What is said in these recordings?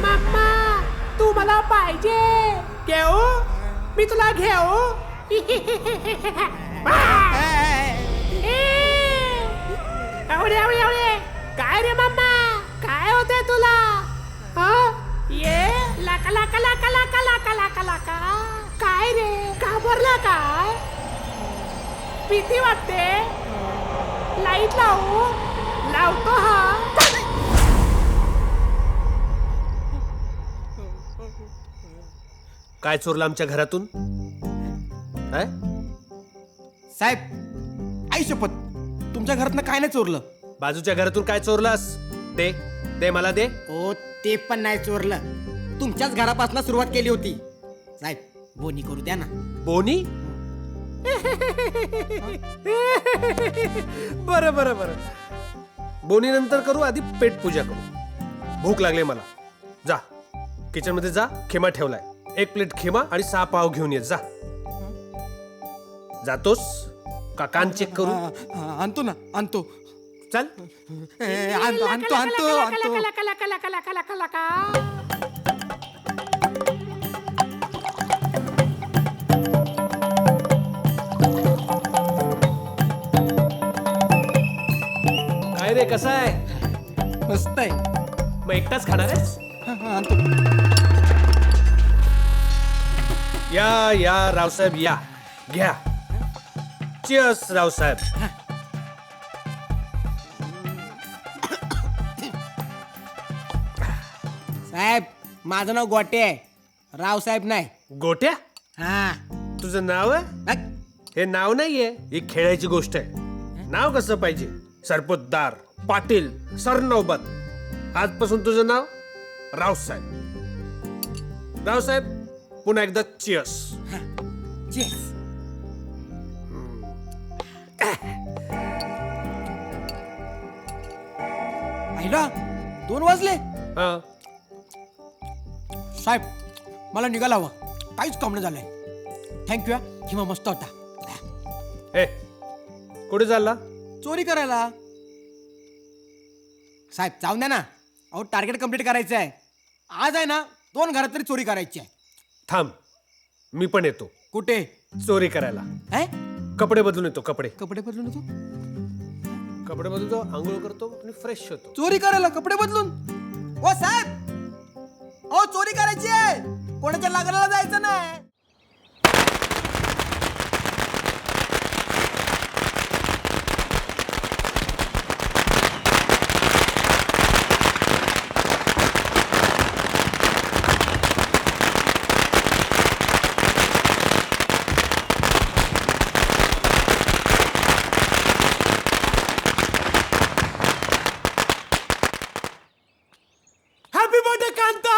Mamma तू मला पाहिजे घेऊ मी तुला घेऊ एवढे एवढे एवढे काय रे मम्मा काय होते तुला ये लाका लाका लाका लाका लाका लाका लाका काय रे घाबरला काय भीती वाटते लाईट लावू लावतो हा काय चोरलं आमच्या घरातून काय साहेब आई शपथ तुमच्या घरातनं काय नाही चोरलं. बाजूच्या घरातून काय चोरलास दे दे मला दे ओ ते पण नाही चोरलं. तुमच्याच घरापासून सुरुवात केली होती. साहेब बोनी करू द्या ना. बोनी बरं बरं बरं बोनी नंतर करू आधी पेट पूजा करू. भूक लागली मला. जा किचन मध्ये जा खेमा ठेवलाय 1 प्लेट खेमा आणि 6 पाव घेऊन ये जा. जातोस का कान चेक करू. आणतो ना आणतो. चल आणतो आणतो आणतो आणतो. लका लका लका लका लका लका काय रे कसा आहे. मस्त आहे. मग एकटाच खाणार आहेस. आणतो. या या रावसाहेब या घ्या. चिअर्स रावसाहेब. साहेब माझं नाव गोटे आहे रावसाहेब नाही. गोट्या हा तुझं नाव आहे. हट. हे नाव नाहीये ही खेळायची गोष्ट आहे. नाव कसं पाहिजे सरपोतदार पाटील सरनौबत. आजपासून तुझं नाव रावसाहेब. रावसाहेब पुन्हा एकदा चिअर्स. Cheers. आईला 2 वाजले. हा साहेब मला निघाला हवं. काहीच काम नाही झालंय. थँक्यू. हिमा मस्त होता. ए कुठे चालला. चोरी करायला. साहेब जाऊन द्या ना. अहो टार्गेट कम्प्लीट करायचं आहे. आज आहे ना 2 घरात तरी चोरी करायची आहे. थांब मी पण येतो कुठे. चोरी करायला. है कपडे बदलून येतो. कपडे कपडे बदलून येतो. कपडे बदलतो आंघोळ करतो आणि फ्रेश होतो. चोरी करायला कपडे बदलून. ओ साहेब ओ चोरी करायची आहे. कोणाच्या लग्नाला जायचं नाही. Happy birthday Kanta.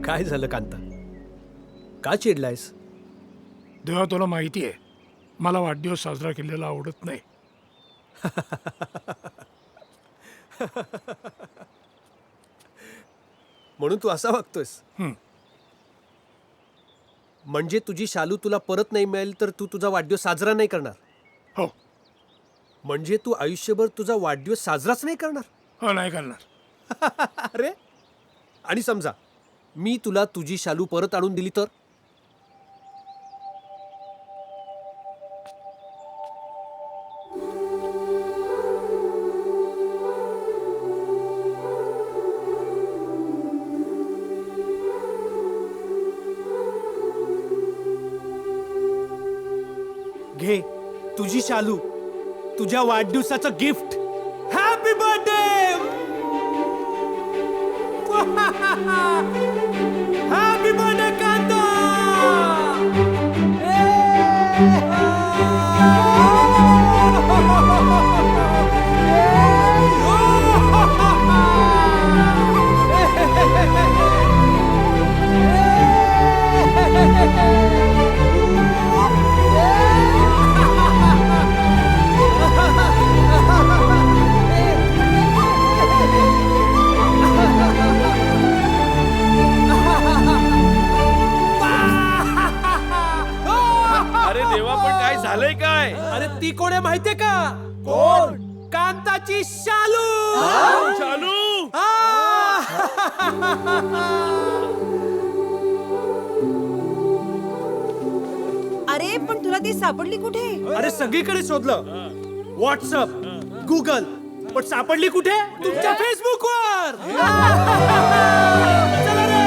काय झालं कांता. का चिडलायस. देवा तुला माहिती आहे मला वाढदिवस साजरा केलेला आवडत नाही. म्हणून तू असा वागतोयस. म्हणजे तुझी शालू तुला परत नाही मिळेल तर तू तुझा वाढदिवस साजरा नाही करणार. हो म्हणजे तू आयुष्यभर तुझा वाढदिवस साजराच नाही करणार. हो नाही करणार. अरे आणि समजा मी तुला तुझी शालू परत आणून दिली तर? घे तुझी शालू, तुझ्या वाढदिवसाचं gift. Happy birthday, happy birthday Kanta. अरे देवा, पण काय झालंय काय? अरे ती कोण आहे माहितीये का? कोण? कांताची शालू. चालू. अरे पण तुला ती सापडली कुठे? अरे सगळीकडे शोधलं, व्हॉट्सअप, गुगल, पण सापडली कुठे? तुमच्या फेसबुकवर. चला रे.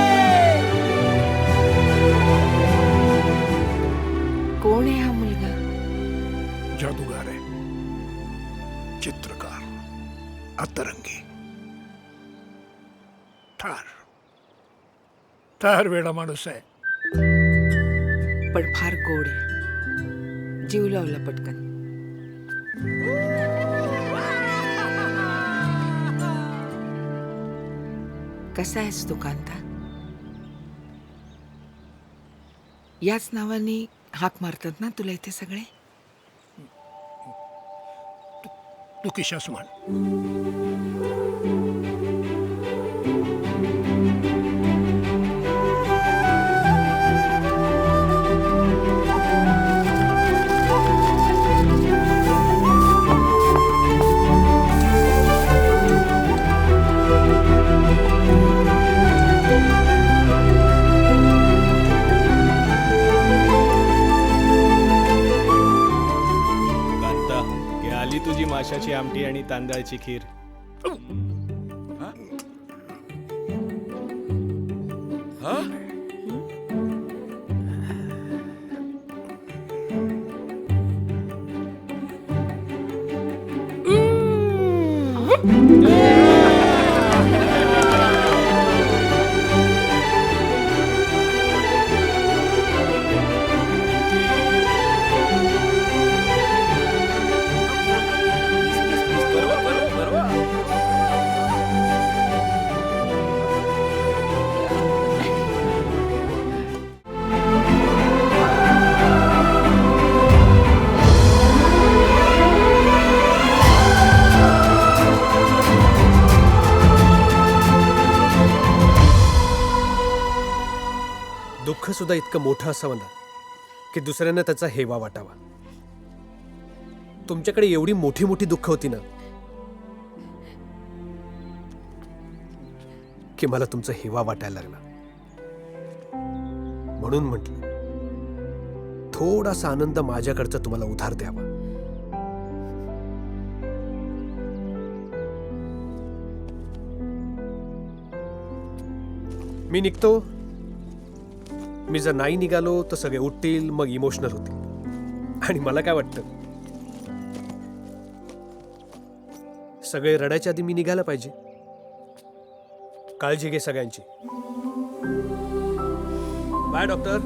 कोण आहे हा मुलगा? जादूगार आहे, चित्रकार, अतरंगी, ठार वेडा माणूस आहे. पण फार गोड आहे. जीव लावला पटकन. कसा आहेस तू कांता? याच नावाने हाक मारतात ना तुला इथे सगळे? तू किशास म्हण. कांता, हे आली तुझी माशाची आमटी आणि तांदळाची खीर. दुःख सुद्धा इतकं मोठं असावं ना की दुसऱ्यांना त्याचा हेवा वाटावा. तुमच्याकडे एवढी मोठी मोठी दुःख होती ना की मला तुमचा हेवा वाटायला लागला. म्हणून म्हटलं थोडासा आनंद माझ्याकडचा तुम्हाला उधार द्यावा. मी निघतो. मी जर नाही निघालो तर सगळे उठतील, मग इमोशनल होतील. आणि मला काय वाटतं, सगळे रडायच्या आधी मी निघायला पाहिजे. काळजी घे सगळ्यांची. By doctor.